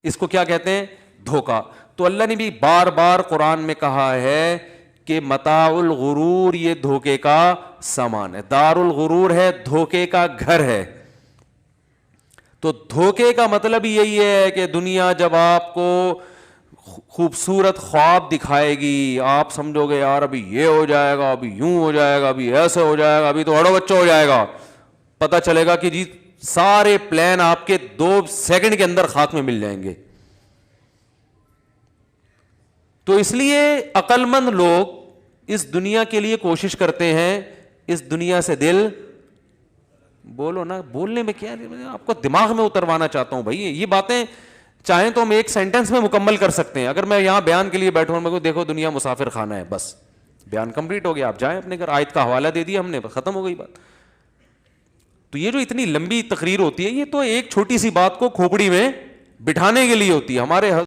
اس کو کیا کہتے ہیں؟ دھوکا. تو اللہ نے بھی بار بار قرآن میں کہا ہے کہ متاع الغرور یہ دھوکے کا سامان ہے. دار الغرور ہے, دھوکے کا گھر ہے. تو دھوکے کا مطلب یہی ہے کہ دنیا جب آپ کو خوبصورت خواب دکھائے گی, آپ سمجھو گے یار ابھی یہ ہو جائے گا, ابھی یوں ہو جائے گا, ابھی ایسے ہو جائے گا, ابھی تو اڑو بچہ ہو جائے گا, پتہ چلے گا کہ جی سارے پلان آپ کے 2 سیکنڈ کے اندر خاک میں مل جائیں گے. تو اس لیے عقل مند لوگ اس دنیا کے لیے کوشش کرتے ہیں, اس دنیا سے دل بولو نا, بولنے میں کیا, آپ کو دماغ میں اتروانا چاہتا ہوں بھائی. یہ باتیں چاہیں تو ہم ایک سینٹنس میں مکمل کر سکتے ہیں. اگر میں یہاں بیان کے لیے بیٹھوں, میں کو دیکھو دنیا مسافر خانہ ہے, بس بیان کمپلیٹ ہو گیا, آپ جائیں اپنے گھر. آیت کا حوالہ دے دیا ہم نے, ختم ہو گئی بات. تو یہ جو اتنی لمبی تقریر ہوتی ہے, یہ تو ایک چھوٹی سی بات کو کھوپڑی میں بٹھانے کے لیے ہوتی ہے. ہمارے